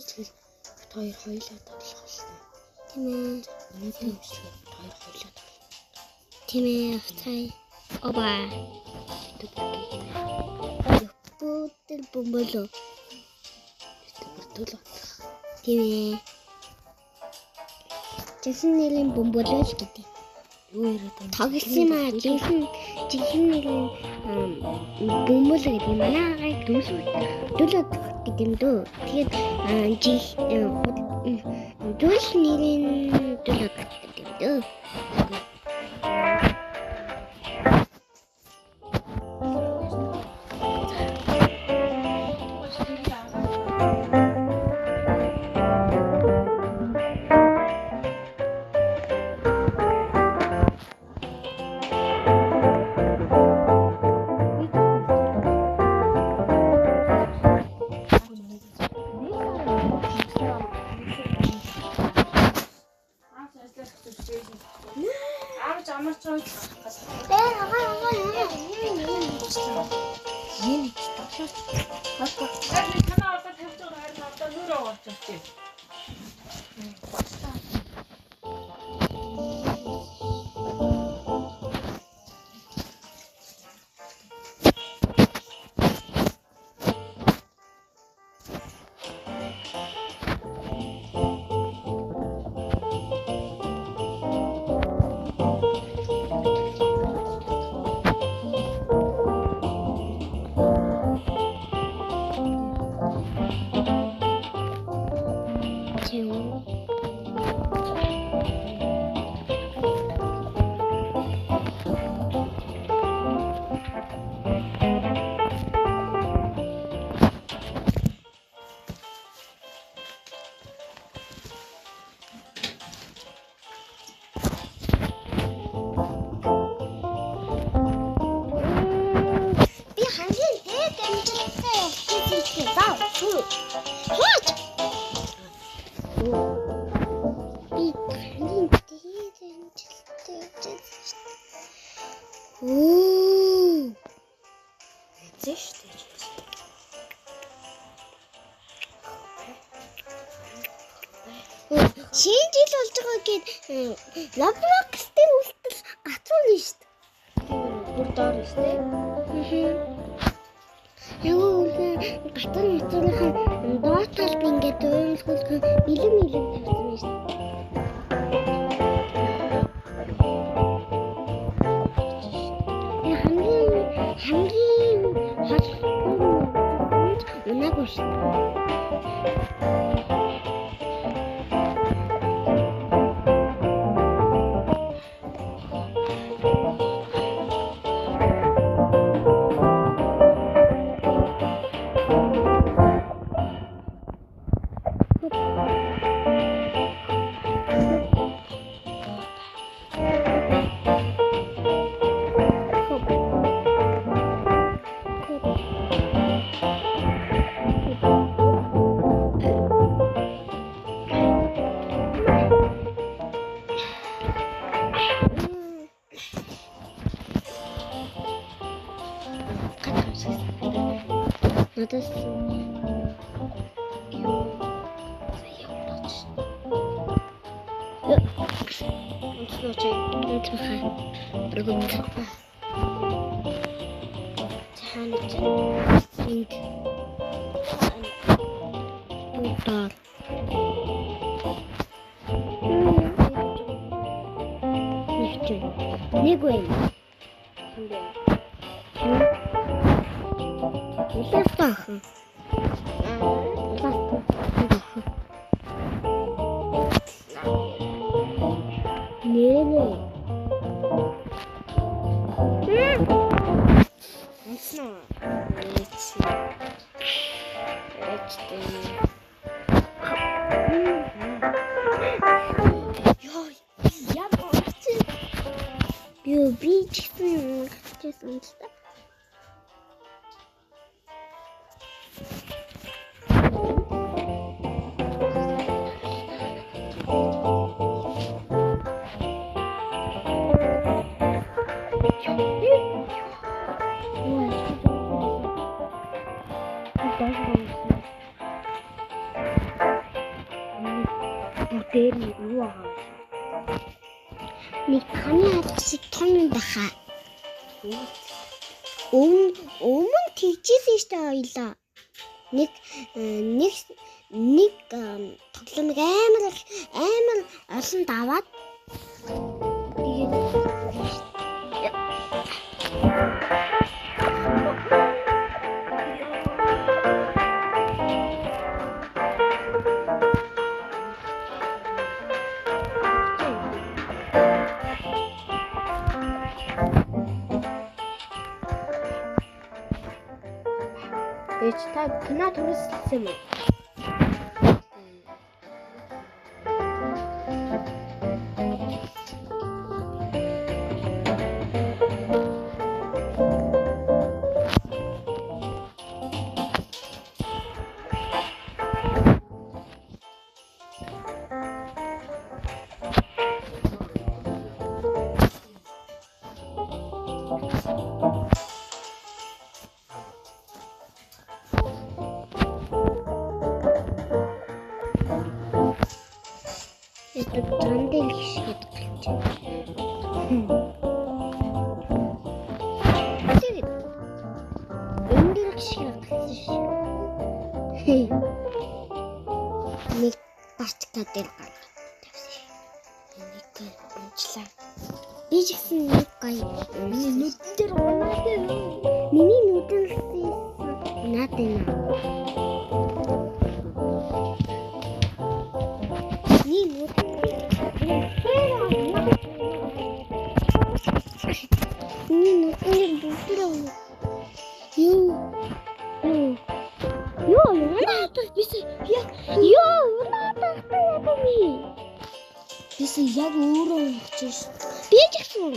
Тэгэл хоёр хоёлаа тоглох болсон. Тийм ээ. Өнөөдрийн бичлэгээр хоёр хоёлаа тоглох. Тийм ээ. Цай. Оба. Бүтэн бомболоо. Төлөө. Тийм ээ. Жинхэнэ нэрийн бомболоо л гэдэг. Юу яриад байна? Тоглосон маа жинхэнэ нэрийн бомболоо гэдэг. Манайгаа дүүлээд гэдэг юм дөө. Тэгээд дүүл нэрийн дүүлээд гэдэг юм дөө. Шинэ жил болж байгаа гээд Roblox-ийн үлдэл гацуулна шүү дээ. Бүр доор шүү дээ. Гацуулнахаа доор талд ингээд өөрөлдөх бэлэн тавьсан шүү дээ. Хамгийн хол унаагүй шүү дээ. Надаас нэг вэ? Лафтахан. Нэрээ. Онцноо. Юу би чигсэн гэсэн ч та. дээр нь юу байгаа вэ? Нэг таны хадах шиг том юм баха. Өмнө тэгжсэн штэ ойлоо. Нэг тоглоомыг амар олон даваад тэгээд Ээж та кино төрүүлсэн юм уу? это трандел шиг гэж. Тэгээд эндэр шиг гэсэн шиг. Нэг бартка дээр гаргаад тавьсан. Нэг унчлаа. Би ч гэсэн нэг гоё миний нүдэн дээр унаад байна. Миний нүдэн унаад байна. Бисэн яг өөрөө ухаж ш. Би ч гэсэн.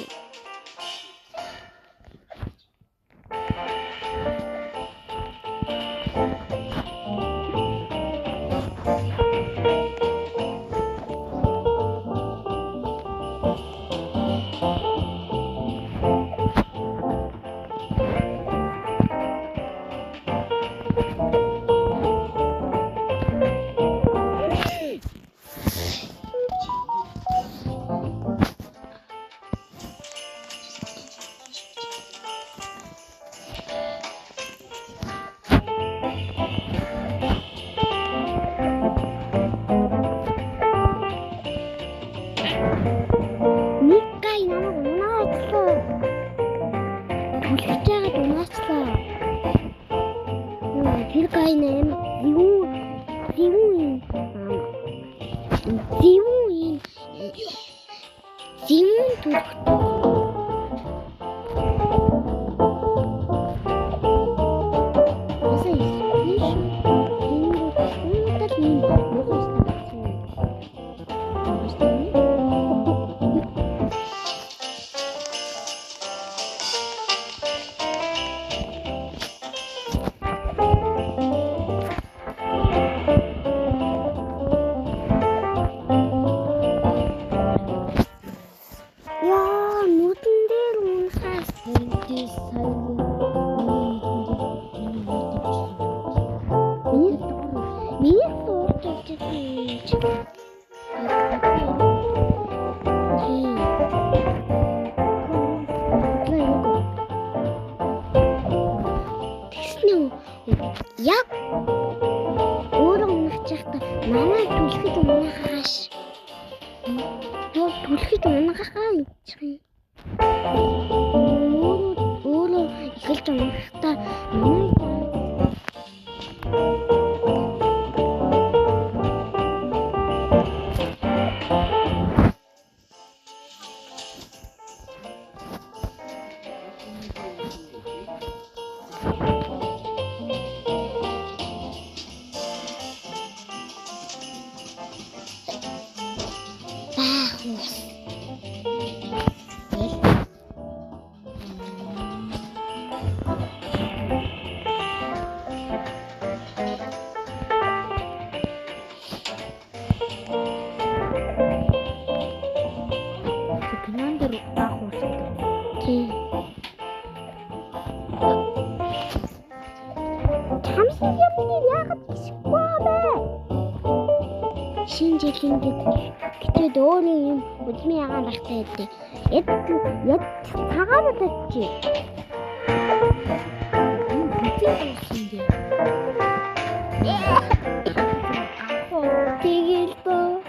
Тэр гайнаа зүүн төрх. Яг өөрөө унахчихта манай түлхэж унахааш. Түлхэж унахаа ичхий. Өөрөө эхэлж унахта манай шинэ жил ингээд хичээд өөрөө юм өдмийн ягаан багтаа байдیں۔ Яд цагаан бодчих. Тэгэл боо.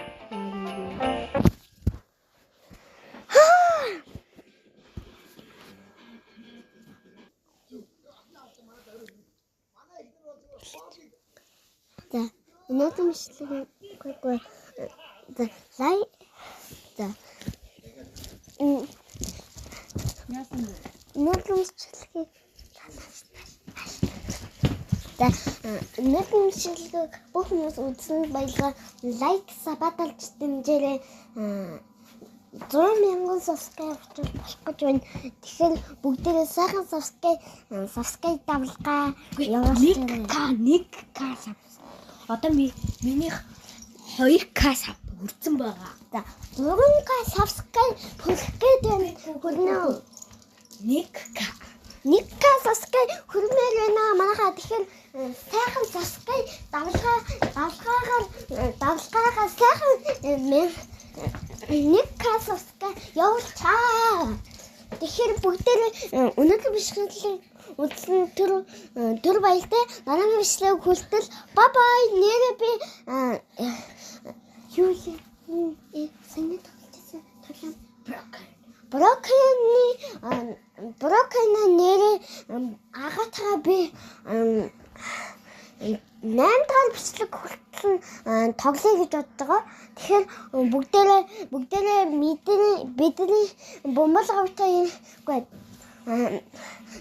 За, өнөөдөр бичлэг гой за лай за өнөөдөр бичлэг за өнөөдөр бичлэг бүх хүмүүс үзсэн баялгаа лайк сабаталж дэмжээрэй 100,000 subscribe болох гэж байна. Тэгэхээр бүгдээрээ сайхан subscribe давлгаа явуулаарай. 1k sub. Одоо минийх 2k sub хүрсэн байгаа. За 3k subscribe хүрэх гээд байна. Хүрнэ. 1k subscribe хүрмээр байна манайхаа. Тэгэхээр сайхан subscribe давлгаагаар сайхан 1k subscribe явуулчаа. Тэгэхээр бүгдээрээ өнөөдөр бичлэгийг үзсэн түр баяртай. Дараагийн бичлэг хүртэл бай бай. Нэрээ би юу саний тоглосон брокколи нэрээ агатгаа би 8 дахь бичлэг хүртэл тоглоё гэж боддог. Тэгэхээр бүгдээрээ бидний бомбол гавтайгүй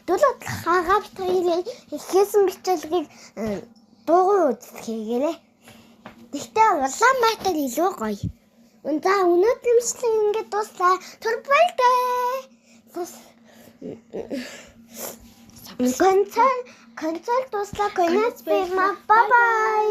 дулаат хаагавтай хийсэн бичлэгийг дуугүй үзчихээрэй. Тэгтээ Улаанбаатар илүү гоё. За өнөөдөр бичлэг ингээд дуслаа. Түр баяртай. Концерт дуслаа. Конец бай бай.